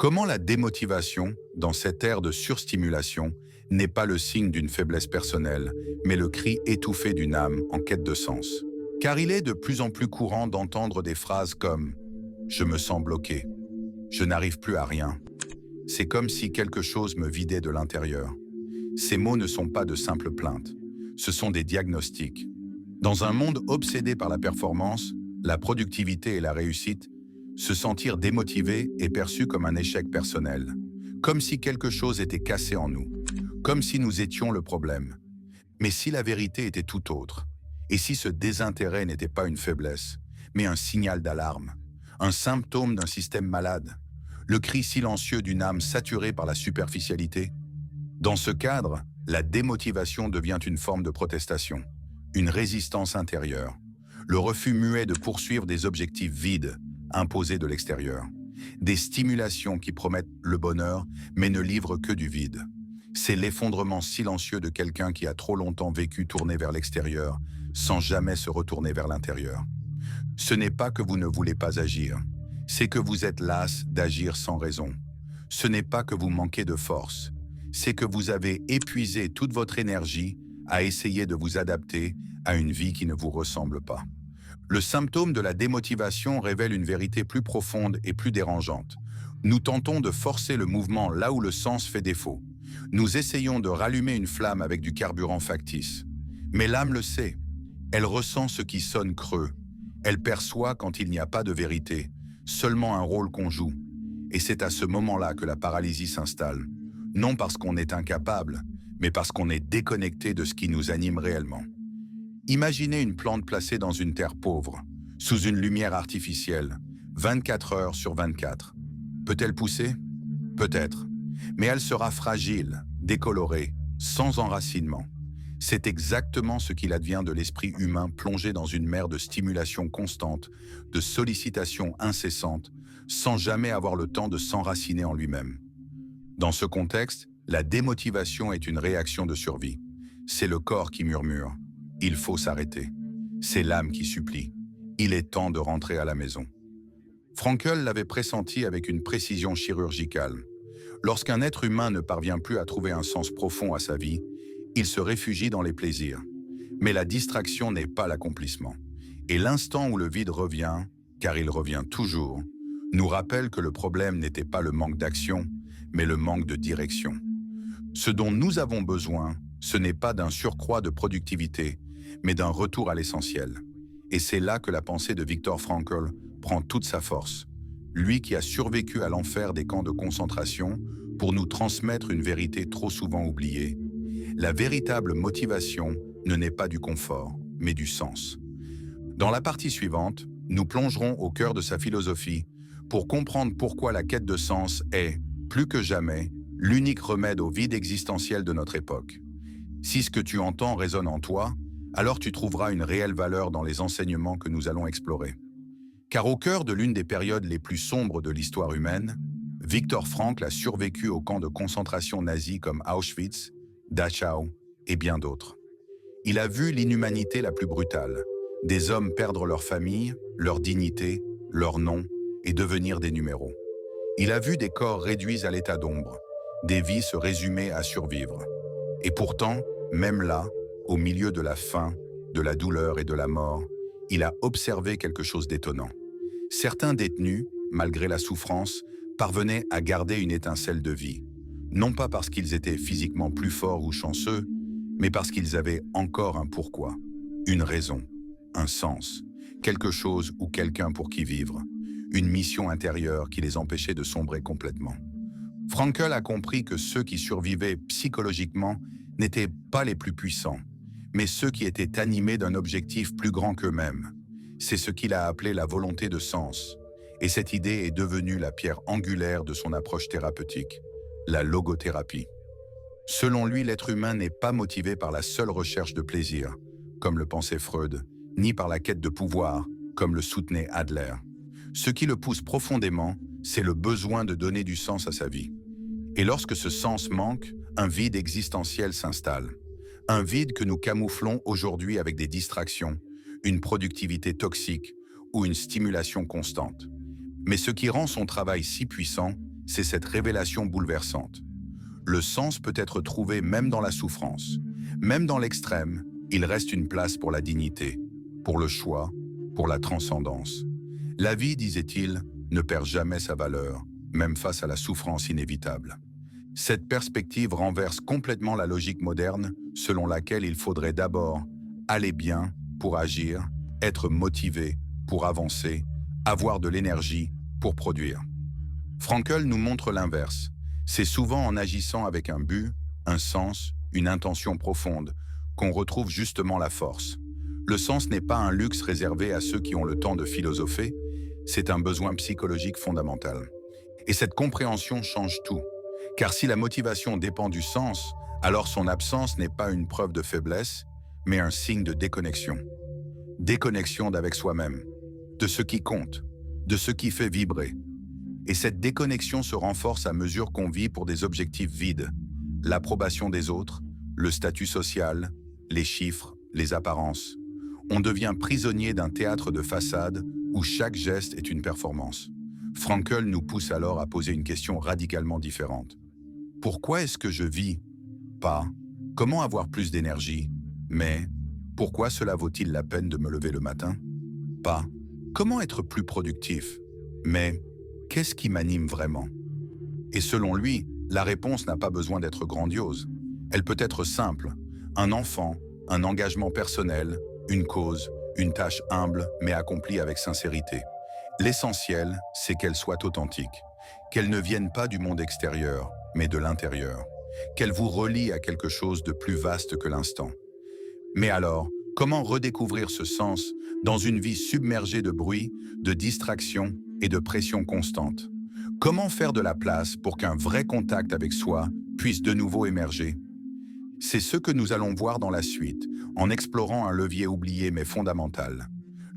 Comment la démotivation, dans cette ère de surstimulation, n'est pas le signe d'une faiblesse personnelle, mais le cri étouffé d'une âme en quête de sens. Car il est de plus en plus courant d'entendre des phrases comme « je me sens bloqué »,« je n'arrive plus à rien ». C'est comme si quelque chose me vidait de l'intérieur. Ces mots ne sont pas de simples plaintes, ce sont des diagnostics. Dans un monde obsédé par la performance, la productivité et la réussite, se sentir démotivé est perçu comme un échec personnel, comme si quelque chose était cassé en nous, comme si nous étions le problème. Mais si la vérité était tout autre, et si ce désintérêt n'était pas une faiblesse, mais un signal d'alarme, un symptôme d'un système malade, le cri silencieux d'une âme saturée par la superficialité, dans ce cadre, la démotivation devient une forme de protestation, une résistance intérieure, le refus muet de poursuivre des objectifs vides, imposés de l'extérieur, des stimulations qui promettent le bonheur mais ne livrent que du vide. C'est l'effondrement silencieux de quelqu'un qui a trop longtemps vécu tourné vers l'extérieur sans jamais se retourner vers l'intérieur. Ce n'est pas que vous ne voulez pas agir, c'est que vous êtes las d'agir sans raison. Ce n'est pas que vous manquez de force, c'est que vous avez épuisé toute votre énergie à essayer de vous adapter à une vie qui ne vous ressemble pas. Le symptôme de la démotivation révèle une vérité plus profonde et plus dérangeante. Nous tentons de forcer le mouvement là où le sens fait défaut. Nous essayons de rallumer une flamme avec du carburant factice. Mais l'âme le sait. Elle ressent ce qui sonne creux. Elle perçoit quand il n'y a pas de vérité, seulement un rôle qu'on joue. Et c'est à ce moment-là que la paralysie s'installe. Non parce qu'on est incapable, mais parce qu'on est déconnecté de ce qui nous anime réellement. Imaginez une plante placée dans une terre pauvre, sous une lumière artificielle, 24 heures sur 24. Peut-elle pousser? Peut-être. Mais elle sera fragile, décolorée, sans enracinement. C'est exactement ce qu'il advient de l'esprit humain plongé dans une mer de stimulation constante, de sollicitations incessantes, sans jamais avoir le temps de s'enraciner en lui-même. Dans ce contexte, la démotivation est une réaction de survie. C'est le corps qui murmure. Il faut s'arrêter. C'est l'âme qui supplie. Il est temps de rentrer à la maison. Frankl l'avait pressenti avec une précision chirurgicale. Lorsqu'un être humain ne parvient plus à trouver un sens profond à sa vie, il se réfugie dans les plaisirs. Mais la distraction n'est pas l'accomplissement. Et l'instant où le vide revient, car il revient toujours, nous rappelle que le problème n'était pas le manque d'action, mais le manque de direction. Ce dont nous avons besoin, ce n'est pas d'un surcroît de productivité, mais d'un retour à l'essentiel. Et c'est là que la pensée de Viktor Frankl prend toute sa force. Lui qui a survécu à l'enfer des camps de concentration pour nous transmettre une vérité trop souvent oubliée. La véritable motivation ne naît pas du confort, mais du sens. Dans la partie suivante, nous plongerons au cœur de sa philosophie pour comprendre pourquoi la quête de sens est, plus que jamais, l'unique remède au vide existentiel de notre époque. Si ce que tu entends résonne en toi, alors tu trouveras une réelle valeur dans les enseignements que nous allons explorer. Car au cœur de l'une des périodes les plus sombres de l'histoire humaine, Viktor Frankl a survécu aux camps de concentration nazis comme Auschwitz, Dachau et bien d'autres. Il a vu l'inhumanité la plus brutale, des hommes perdre leur famille, leur dignité, leur nom et devenir des numéros. Il a vu des corps réduits à l'état d'ombre, des vies se résumer à survivre. Et pourtant, même là, au milieu de la faim, de la douleur et de la mort, il a observé quelque chose d'étonnant. Certains détenus, malgré la souffrance, parvenaient à garder une étincelle de vie. Non pas parce qu'ils étaient physiquement plus forts ou chanceux, mais parce qu'ils avaient encore un pourquoi, une raison, un sens, quelque chose ou quelqu'un pour qui vivre, une mission intérieure qui les empêchait de sombrer complètement. Frankl a compris que ceux qui survivaient psychologiquement n'étaient pas les plus puissants, mais ceux qui étaient animés d'un objectif plus grand qu'eux-mêmes. C'est ce qu'il a appelé la volonté de sens, et cette idée est devenue la pierre angulaire de son approche thérapeutique, la logothérapie. Selon lui, l'être humain n'est pas motivé par la seule recherche de plaisir, comme le pensait Freud, ni par la quête de pouvoir, comme le soutenait Adler. Ce qui le pousse profondément, c'est le besoin de donner du sens à sa vie. Et lorsque ce sens manque, un vide existentiel s'installe. Un vide que nous camouflons aujourd'hui avec des distractions, une productivité toxique ou une stimulation constante. Mais ce qui rend son travail si puissant, c'est cette révélation bouleversante. Le sens peut être trouvé même dans la souffrance. Même dans l'extrême, il reste une place pour la dignité, pour le choix, pour la transcendance. La vie, disait-il, ne perd jamais sa valeur, même face à la souffrance inévitable. Cette perspective renverse complètement la logique moderne selon laquelle il faudrait d'abord aller bien pour agir, être motivé pour avancer, avoir de l'énergie pour produire. Frankl nous montre l'inverse. C'est souvent en agissant avec un but, un sens, une intention profonde qu'on retrouve justement la force. Le sens n'est pas un luxe réservé à ceux qui ont le temps de philosopher, c'est un besoin psychologique fondamental. Et cette compréhension change tout. Car si la motivation dépend du sens, alors son absence n'est pas une preuve de faiblesse, mais un signe de déconnexion. Déconnexion d'avec soi-même, de ce qui compte, de ce qui fait vibrer. Et cette déconnexion se renforce à mesure qu'on vit pour des objectifs vides. L'approbation des autres, le statut social, les chiffres, les apparences. On devient prisonnier d'un théâtre de façade où chaque geste est une performance. Frankl nous pousse alors à poser une question radicalement différente. Pourquoi est-ce que je vis? Pas. Comment avoir plus d'énergie? Mais pourquoi cela vaut-il la peine de me lever le matin? Pas. Comment être plus productif? Mais qu'est-ce qui m'anime vraiment? Et selon lui, la réponse n'a pas besoin d'être grandiose. Elle peut être simple. Un enfant, un engagement personnel, une cause, une tâche humble mais accomplie avec sincérité. L'essentiel, c'est qu'elle soit authentique, qu'elle ne vienne pas du monde extérieur, mais de l'intérieur, qu'elle vous relie à quelque chose de plus vaste que l'instant. Mais alors, comment redécouvrir ce sens dans une vie submergée de bruit, de distractions et de pression constante? Comment faire de la place pour qu'un vrai contact avec soi puisse de nouveau émerger? C'est ce que nous allons voir dans la suite, en explorant un levier oublié mais fondamental.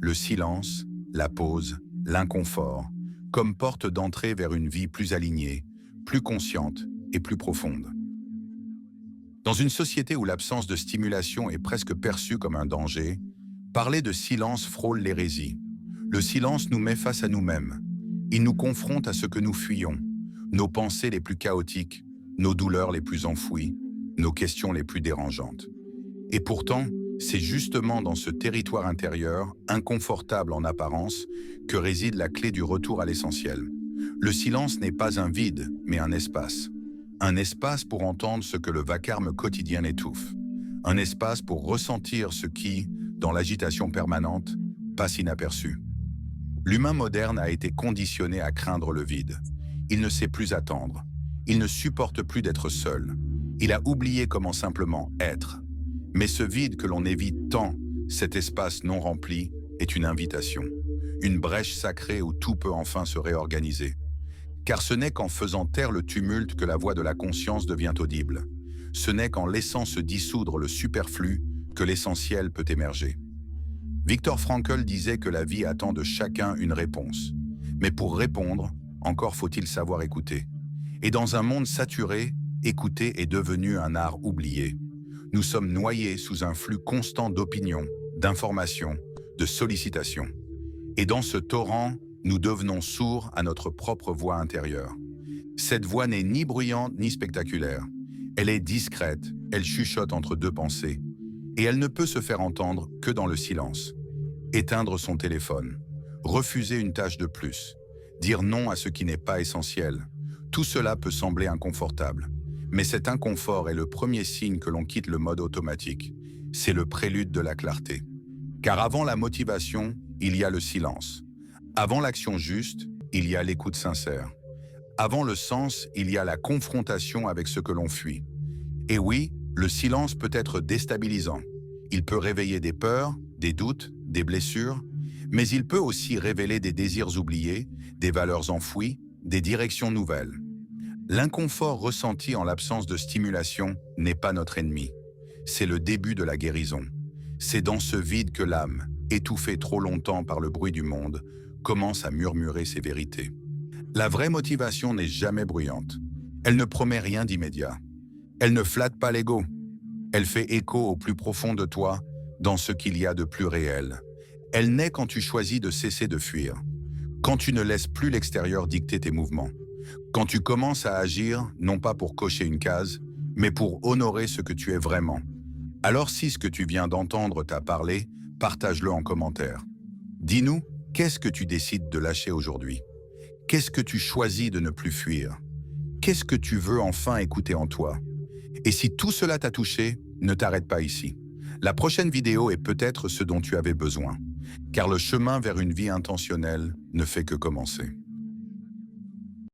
Le silence, la pause, l'inconfort, comme porte d'entrée vers une vie plus alignée, plus consciente et plus profonde. Dans une société où l'absence de stimulation est presque perçue comme un danger, parler de silence frôle l'hérésie. Le silence nous met face à nous-mêmes. Il nous confronte à ce que nous fuyons, nos pensées les plus chaotiques, nos douleurs les plus enfouies, nos questions les plus dérangeantes. Et pourtant, c'est justement dans ce territoire intérieur, inconfortable en apparence, que réside la clé du retour à l'essentiel. Le silence n'est pas un vide, mais un espace. Un espace pour entendre ce que le vacarme quotidien étouffe. Un espace pour ressentir ce qui, dans l'agitation permanente, passe inaperçu. L'humain moderne a été conditionné à craindre le vide. Il ne sait plus attendre. Il ne supporte plus d'être seul. Il a oublié comment simplement être. Mais ce vide que l'on évite tant, cet espace non rempli, est une invitation. Une brèche sacrée où tout peut enfin se réorganiser. Car ce n'est qu'en faisant taire le tumulte que la voix de la conscience devient audible. Ce n'est qu'en laissant se dissoudre le superflu que l'essentiel peut émerger. Viktor Frankl disait que la vie attend de chacun une réponse. Mais pour répondre, encore faut-il savoir écouter. Et dans un monde saturé, écouter est devenu un art oublié. Nous sommes noyés sous un flux constant d'opinions, d'informations, de sollicitations. Et dans ce torrent, nous devenons sourds à notre propre voix intérieure. Cette voix n'est ni bruyante ni spectaculaire. Elle est discrète, elle chuchote entre deux pensées. Et elle ne peut se faire entendre que dans le silence. Éteindre son téléphone, refuser une tâche de plus, dire non à ce qui n'est pas essentiel. Tout cela peut sembler inconfortable. Mais cet inconfort est le premier signe que l'on quitte le mode automatique. C'est le prélude de la clarté. Car avant la motivation, il y a le silence. Avant l'action juste, il y a l'écoute sincère. Avant le sens, il y a la confrontation avec ce que l'on fuit. Et oui, le silence peut être déstabilisant. Il peut réveiller des peurs, des doutes, des blessures, mais il peut aussi révéler des désirs oubliés, des valeurs enfouies, des directions nouvelles. L'inconfort ressenti en l'absence de stimulation n'est pas notre ennemi. C'est le début de la guérison. C'est dans ce vide que l'âme, étouffée trop longtemps par le bruit du monde, commence à murmurer ses vérités. La vraie motivation n'est jamais bruyante. Elle ne promet rien d'immédiat. Elle ne flatte pas l'ego. Elle fait écho au plus profond de toi, dans ce qu'il y a de plus réel. Elle naît quand tu choisis de cesser de fuir, quand tu ne laisses plus l'extérieur dicter tes mouvements, Quand tu commences à agir, non pas pour cocher une case, mais pour honorer ce que tu es vraiment. Alors si ce que tu viens d'entendre t'a parlé, partage-le en commentaire. Dis-nous, qu'est-ce que tu décides de lâcher aujourd'hui? Qu'est-ce que tu choisis de ne plus fuir? Qu'est-ce que tu veux enfin écouter en toi? Et si tout cela t'a touché, ne t'arrête pas ici. La prochaine vidéo est peut-être ce dont tu avais besoin, car le chemin vers une vie intentionnelle ne fait que commencer.